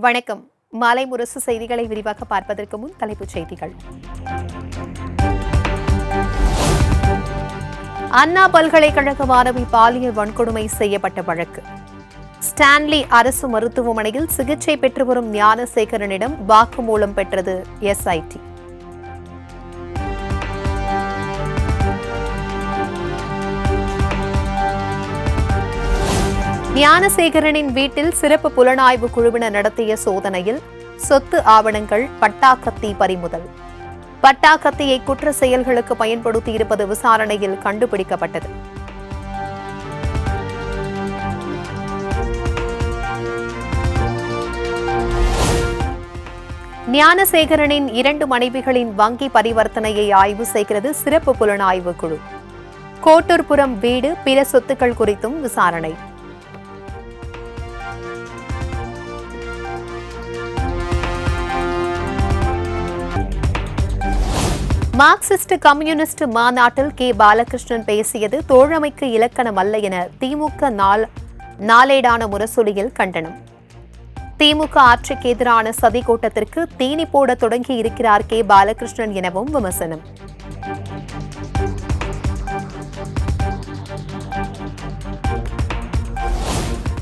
வணக்கம். மாலை முரசு செய்திகளை விரிவாக பார்ப்பதற்கு முன் தலைப்புச் செய்திகள். அண்ணா பல்கலைக்கழக மாணவி பாலியல் வன்கொடுமை செய்யப்பட்ட வழக்கு. ஸ்டான்லி அரசு மருத்துவமனையில் சிகிச்சை பெற்று வரும் ஞானசேகரனிடம் வாக்குமூலம் பெற்றது எஸ்ஐடி. ஞானசேகரனின் வீட்டில் சிறப்பு புலனாய்வு குழுவினர் நடத்திய சோதனையில் சொத்து ஆவணங்கள், பட்டாக்கத்தி பறிமுதல். பட்டாக்கத்தியை குற்ற செயல்களுக்கு பயன்படுத்தியிருப்பது விசாரணையில் கண்டுபிடிக்கப்பட்டது. ஞானசேகரனின் 2 மனைவிகளின் வங்கி பரிவர்த்தனையை ஆய்வு செய்கிறது சிறப்பு புலனாய்வு குழு. கோட்டூர்புரம் வீடு, பிற சொத்துக்கள் குறித்தும் விசாரணை. மார்க்சிஸ்ட் கம்யூனிஸ்ட் மாநாட்டில் கே. பாலகிருஷ்ணன் பேசியது தோழமைக்கு இலக்கணம் அல்ல என திமுக நாளேடான முரசொலியில் கண்டனம். திமுக ஆட்சிக்கு எதிரான சதி கூட்டத்திற்கு தீனி போட தொடங்கி இருக்கிறார் கே. பாலகிருஷ்ணன் எனவும் விமர்சனம்.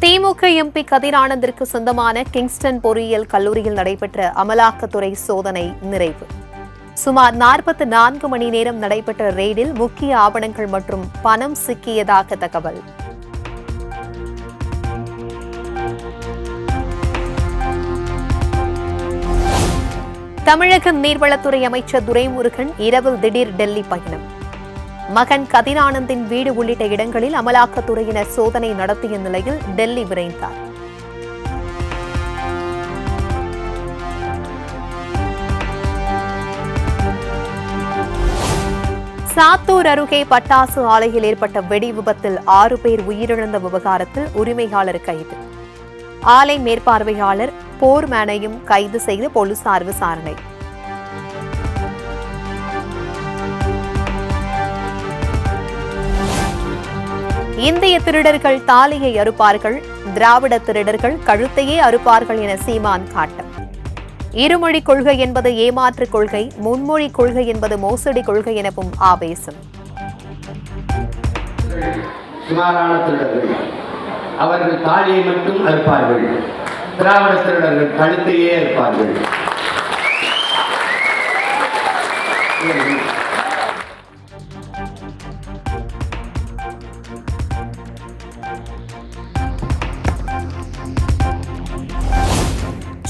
திமுக எம்பி கதிரானந்திற்கு சொந்தமான கிங்ஸ்டன் பொறியியல் கல்லூரியில் நடைபெற்ற அமலாக்கத்துறை சோதனை நிறைவு. சுமார் 44 மணி நேரம் நடைபெற்ற ரெய்டில் முக்கிய ஆவணங்கள் மற்றும் பணம் சிக்கியதாக தகவல். தமிழக நீர்வளத்துறை அமைச்சர் துரைமுருகன் இரவில் திடீர் டெல்லி பயணம். மகன் கதிரானந்தின் வீடு உள்ளிட்ட இடங்களில் அமலாக்கத்துறையினர் சோதனை நடத்திய நிலையில் டெல்லி விரைந்தார். சாத்தூர் அருகே பட்டாசு ஆலையில் ஏற்பட்ட வெடி விபத்தில் 6 பேர் உயிரிழந்த விவகாரத்தில் உரிமையாளர் கைது. ஆலை மேற்பார்வையாளர் போர்மேனையும் கைது செய்து போலீசார் விசாரணை. இந்திய திருடர்கள் தாலியை அறுப்பார்கள், திராவிட திருடர்கள் கழுத்தையே அறுப்பார்கள் என சீமான் காட்டம். இருமொழி கொள்கை என்பது ஏமாற்று கொள்கை, முன்மொழி கொள்கை என்பது மோசடி கொள்கை எனவும் ஆவேசம். சுமாரான திருடர்கள் அவர்கள் தாலியை மட்டும் அறுப்பார்கள், திராவிட திருடர்கள் கழுத்தையே அறுப்பார்கள்.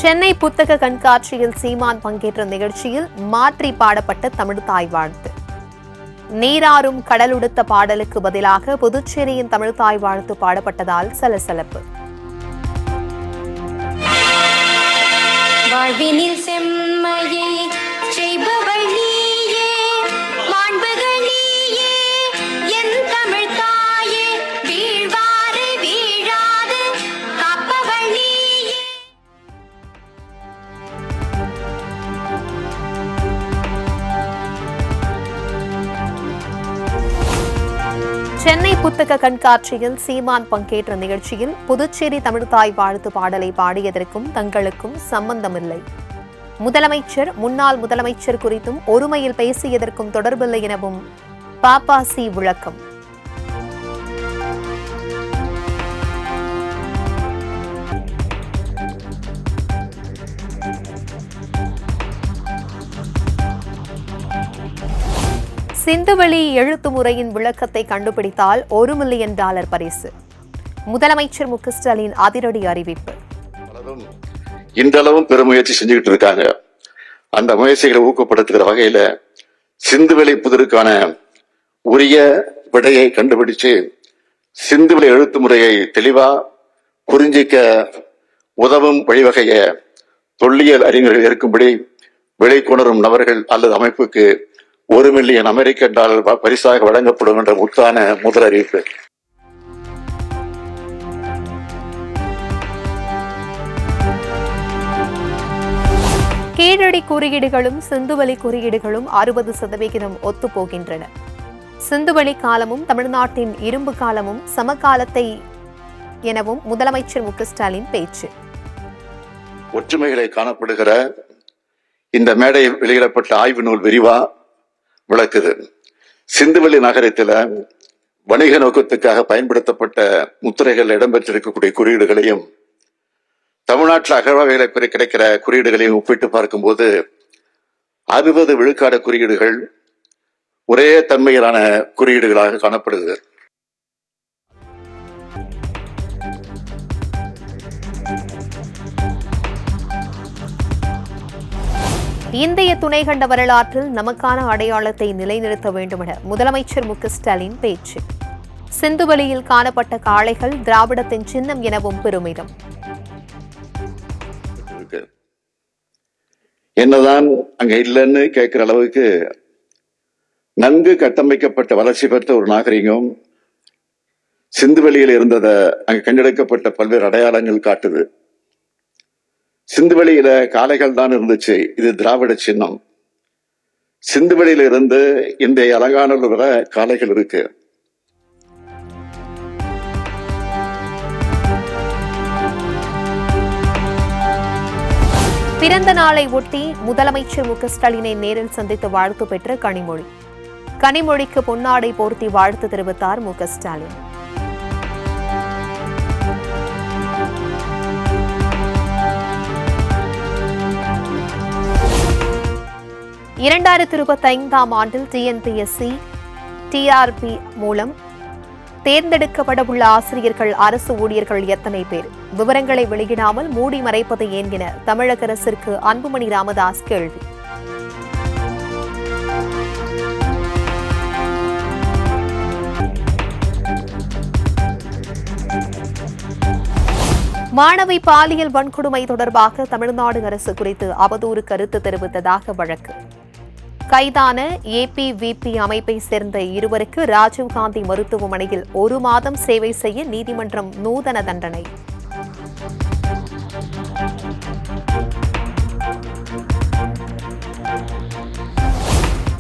சென்னை புத்தக கண்காட்சியில் சீமான் பங்கேற்ற நிகழ்ச்சியில் மாற்றி பாடப்பட்ட தமிழ் தாய் வாழ்த்து. நீராறும் கடலுடுத்த பாடலுக்கு பதிலாக புதுச்சேரியின் தமிழ் தாய் வாழ்த்து பாடப்பட்டதால் சலசலப்பு. வாழ்வினில் செம்மையை செய்பவள் நீயே, மாண்புகள் நீயே, என் தமிழ் தாயே, வீழ்வாறு வீழாது காப்பவள் நீயே. சென்னை புத்தக கண்காட்சியில் சீமான் பங்கேற்ற நிகழ்ச்சியில் புதுச்சேரி தமிழ்தாய் வாழ்த்து பாடலை பாடியதற்கும் தங்களுக்கும் சம்பந்தமில்லை. முதலமைச்சர், முன்னாள் முதலமைச்சர் குறித்தும் ஒருமையில் பேசியதற்கும் தொடர்பில்லை எனவும் பாப்பாசி விளக்கம். சிந்துவெளி எழுத்து முறையின் விளக்கத்தை கண்டுபிடித்தால் $1 மில்லியன் பரிசு. முதலமைச்சர் மு க ஸ்டாலின் அதிரடி அறிவிப்பு. இன்றளவும் பெருமுயற்சி செஞ்சுக்கிட்டு இருக்காங்க. அந்த முயற்சிகளை ஊக்கப்படுத்துகிற வகையில சிந்துவெளி புதிருக்கான உரிய விடையை கண்டுபிடிச்சு சிந்துவெளி எழுத்து முறையை தெளிவா புரிஞ்சிக்க உதவும் வழிவகைய தொல்லியல் அறிஞர்கள் இருக்கும்படி வெளிக்கொணரும் நபர்கள் அல்லது அமைப்புக்கு $1 மில்லியன் பரிசாக வழங்கப்படும் என்ற முத்தான முதல் அறிவிப்பு. கீழடி குறியீடுகளும் சிந்துவெளி குறியீடுகளும் 60% ஒத்துப்போகின்றன. சிந்துவெளி காலமும் தமிழ்நாட்டின் இரும்பு காலமும் சமகாலத்தை எனவும் முதலமைச்சர் மு க ஸ்டாலின் பேச்சு. ஒற்றுமைகளை காணப்படுகிற இந்த மேடையில் வெளியிடப்பட்ட ஆய்வு நூல் விரிவா விளக்குது. சிந்துவெளி நகரத்தில் வணிக நோக்கத்துக்காக பயன்படுத்தப்பட்ட முத்திரைகள் இடம்பெற்றிருக்கக்கூடிய குறியீடுகளையும் தமிழ்நாட்டில் அகழ்வாய்களை கிடைக்கிற குறியீடுகளையும் ஒப்பிட்டு பார்க்கும்போது 60 விழுக்காடு குறியீடுகள் ஒரே தன்மையிலான குறியீடுகளாக காணப்படுகிறது. இந்திய துணைக்கண்ட வரலாற்றில் நமக்கான அடையாளத்தை நிலைநிறுத்த வேண்டுமென முதலமைச்சர் மு க ஸ்டாலின் பேச்சு. சிந்துவெளியில் காணப்பட்ட காளைகள் திராவிடத்தின் சின்னம் எனவும் பெருமிதம். என்னதான் அங்க இல்லைன்னு கேட்கிற அளவுக்கு நன்கு கட்டமைக்கப்பட்ட வளர்ச்சி பெற்ற ஒரு நாகரிகம் சிந்துவெளியில் இருந்ததை அங்கு கண்டெடுக்கப்பட்ட பல்வேறு அடையாளங்கள் காட்டுது. சிந்துவெளியில காளைகள் தான் இருந்துச்சு, இது திராவிட சின்னம். சிந்துவெளியில இருந்து இன்றைய அலங்காநல்லூர் வரை காளைகள் இருக்கு. பிறந்த நாளை ஒட்டி முதலமைச்சர் மு க ஸ்டாலினை நேரில் சந்தித்து வாழ்த்து பெற்ற கனிமொழி. கனிமொழிக்கு பொன்னாடை போர்த்தி வாழ்த்து தெரிவித்தார் மு க ஸ்டாலின். ஆண்டில் டிஎன்பிஎஸ்சி டிஆர்பி மூலம் தேர்ந்தெடுக்கப்படவுள்ள ஆசிரியர்கள் அரசு ஊழியர்கள் எத்தனை பேர்? விவரங்களை வெளியிடாமல் மூடி மறைப்பது ஏன் என தமிழக அரசிற்கு அன்புமணி ராமதாஸ் கேள்வி. மாணவி பாலியல் வன்கொடுமை தொடர்பாக தமிழ்நாடு அரசு குறித்து அவதூறு கருத்து தெரிவித்ததாக வழக்கு. கைதான ஏபிவிபி அமைப்பை சேர்ந்த இருவருக்கு ராஜீவ்காந்தி மருத்துவமனையில் 1 மாதம் சேவை செய்ய நீதிமன்றம் நூதன தண்டனை.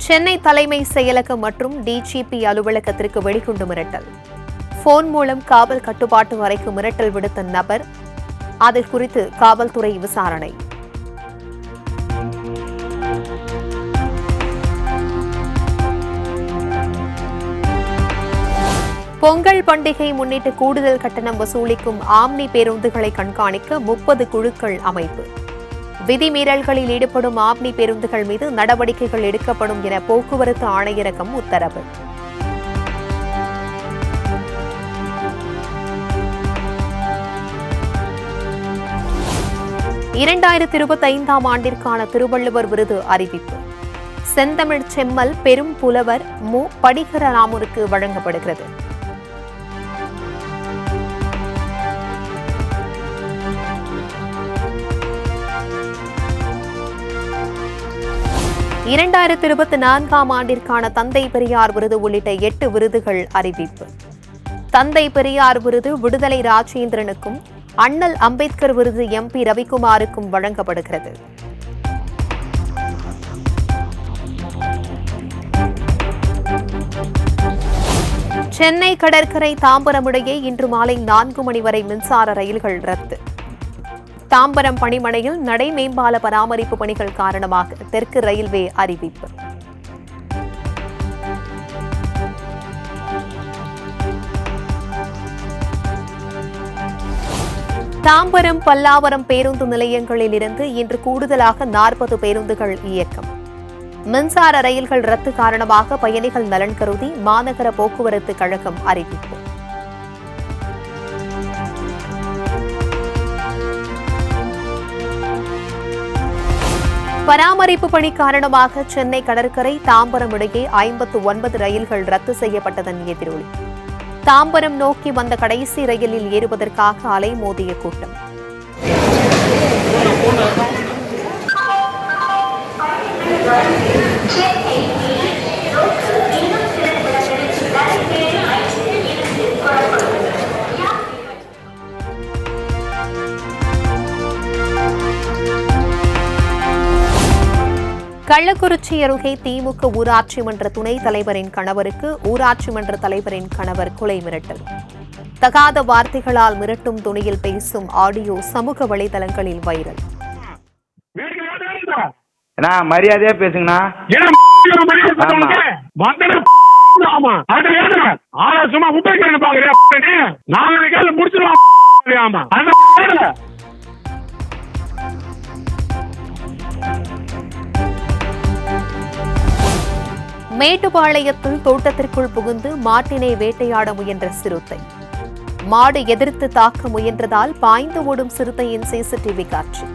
சென்னை தலைமை செயலகம் மற்றும் டிஜிபி அலுவலகத்திற்கு வெடிகுண்டு மிரட்டல். போன் மூலம் காவல் கட்டுப்பாட்டு அறைக்கு மிரட்டல் விடுத்த நபர், அது குறித்து காவல்துறை விசாரணை. பொங்கல் பண்டிகை முன்னிட்டு கூடுதல் கட்டணம் வசூலிக்கும் ஆம்னி பேருந்துகளை கண்காணிக்க 30 குழுக்கள் அமைப்பு. விதிமீறல்களில் ஈடுபடும் ஆம்னி பேருந்துகள் மீது நடவடிக்கைகள் எடுக்கப்படும் என போக்குவரத்து ஆணையரகம் உத்தரவு. ஆண்டிற்கான திருவள்ளுவர் விருது அறிவிப்பு. செந்தமிழ் செம்மல் பெரும் புலவர் மு. படிகரராமருக்கு வழங்கப்படுகிறது. ஆண்டிற்கான தந்தை பெரியார் விருது உள்ளிட்ட 8 விருதுகள் அறிவிப்பு. தந்தை பெரியார் விருது விடுதலை ராஜேந்திரனுக்கும், அண்ணல் அம்பேத்கர் விருது MP ரவிக்குமாருக்கும் வழங்கப்படுகிறது. சென்னை கடற்கரை தாம்பரம் இடையே இன்று மாலை 4 மணி வரை மின்சார ரயில்கள் ரத்து. தாம்பரம் பணிமனையில் நடை மேம்பால பராமரிப்பு பணிகள் காரணமாக தெற்கு ரயில்வே அறிவிப்பு. தாம்பரம் பல்லாவரம் பேருந்து நிலையங்களில் இருந்து இன்று கூடுதலாக 40 பேருந்துகள் இயக்கம். மின்சார ரயில்கள் ரத்து காரணமாக பயணிகள் நலன் கருதி மாநகர போக்குவரத்து கழகம் அறிவிப்பு. பராமரிப்பு பணி காரணமாக சென்னை கடற்கரை தாம்பரம் இடையே 59 ரயில்கள் ரத்து செய்யப்பட்டதன் எதிரொலி. தாம்பரம் நோக்கி வந்த கடைசி ரயிலில் ஏறுவதற்காக அலைமோதிய கூட்டம். கள்ளக்குறிச்சி அருகே திமுக ஊராட்சி மன்ற துணைத் தலைவரின் கணவருக்கு ஊராட்சி மன்ற தலைவரின் கணவர் கொலை மிரட்டல். தகாத வார்த்தைகளால் மிரட்டும் துணியில் பேசும் ஆடியோ சமூக வலைதளங்களில் வைரல். ஏன்னா மரியாதையா பேசுங்கண்ணா. சும்மா முப்பது பாக்குறியா முடிச்சிருவான். மேட்டுப்பாளையத்தில் தோட்டத்திற்குள் புகுந்து மாட்டினை வேட்டையாட முயன்ற சிறுத்தை. மாடு எதிர்த்து தாக்க முயன்றதால் பாய்ந்து ஓடும் சிறுத்தையின் சிசிடிவி காட்சி.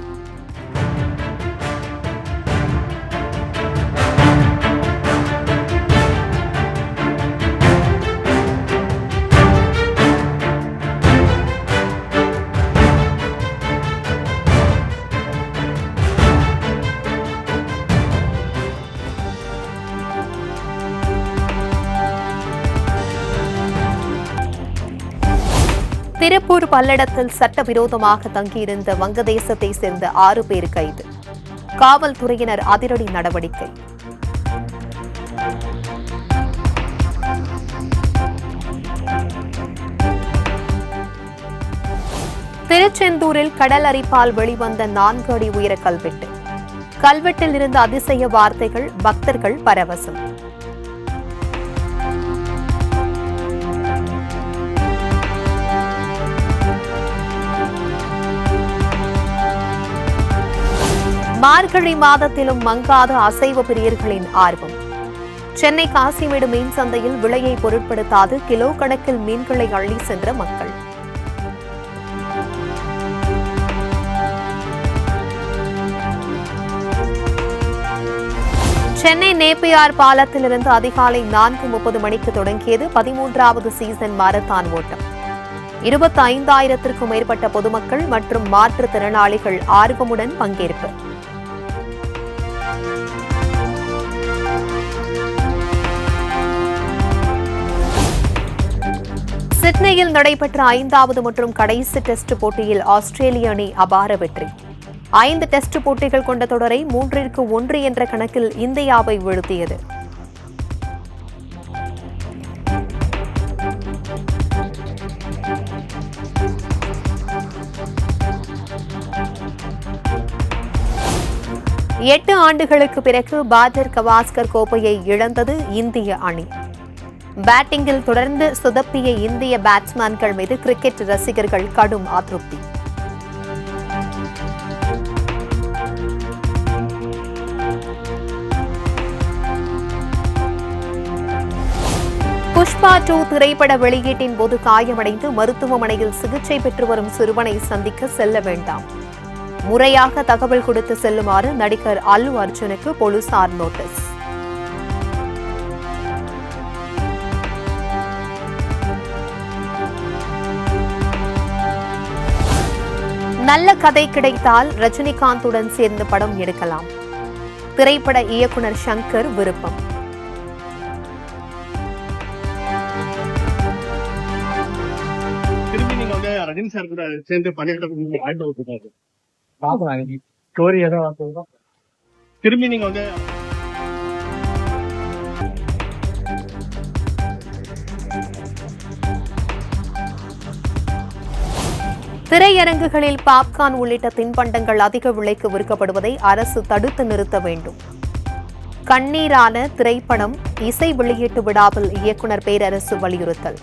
திருப்பூர் பல்லடத்தில் சட்டவிரோதமாக தங்கியிருந்த வங்கதேசத்தை சேர்ந்த 6 பேர் கைது. காவல்துறையினர் அதிரடி நடவடிக்கை. திருச்செந்தூரில் கடல் அரிப்பால் வெளிவந்த 4 அடி உயர கல்வெட்டு. கல்வெட்டில் இருந்த அதிசய வார்த்தைகள் பக்தர்கள் பரவசம். மார்கழி மாதத்திலும் மங்காத அசைவ பிரியர்களின் ஆர்வம். சென்னை காசிமேடு மீன் சந்தையில் விலையை பொருட்படுத்தாது கிலோ கணக்கில் மீன்களை அள்ளி சென்ற மக்கள். சென்னை நேப்பியார் பாலத்திலிருந்து அதிகாலை 4:30 மணிக்கு தொடங்கியது 13வது சீசன் மாரத்தான் ஓட்டம். 25,000க்கும் மேற்பட்ட பொதுமக்கள் மற்றும் மாற்றுத்திறனாளிகள் ஆர்வமுடன் பங்கேற்பு. சிட்னியில் நடைபெற்ற 5வது மற்றும் கடைசி டெஸ்ட் போட்டியில் ஆஸ்திரேலிய அணி அபார வெற்றி. 5 டெஸ்ட் போட்டிகள் கொண்ட தொடரை 3-1 என்ற கணக்கில் இந்தியாவை வீழ்த்தியது. எட்டு ஆண்டுகளுக்கு பிறகு பார்டர் கவாஸ்கர் கோப்பையை இழந்தது இந்திய அணி. பேட்டிங்கில் தொடர்ந்து சொதப்பிய இந்திய பேட்ஸ்மேன்கள் மீது கிரிக்கெட் ரசிகர்கள் கடும் அதிருப்தி. புஷ்பா 2 திரைப்பட வெளியீட்டின் போது காயமடைந்து மருத்துவமனையில் சிகிச்சை பெற்று வரும் சிறுவனை சந்திக்க செல்ல வேண்டாம். முறையாக தகவல் கொடுத்து செல்லுமாறு நடிகர் அல்லு அர்ஜுனுக்கு போலீசார் நோட்டீஸ். நல்ல கதை கிடைத்தால் ரஜினிகாந்துடன் சேர்ந்து படம் எடுக்கலாம். திரைப்பட இயக்குனர் சங்கர் விருப்பம். திரும்பி நீங்க வந்து ரஜினி சார் கூட சேர்ந்து பண்ணிட்டு திரும்பி நீங்க வந்து திரையரங்குகளில் பாப்கார்ன் உள்ளிட்ட தின்பண்டங்கள் அதிக விலைக்கு விற்கப்படுவதை அரசு தடுத்து நிறுத்த வேண்டும். கண்ணீரான திரைப்படம் இசை வெளியீட்டு விழாவில் இயக்குனர் பேரரசு வலியுறுத்தல்.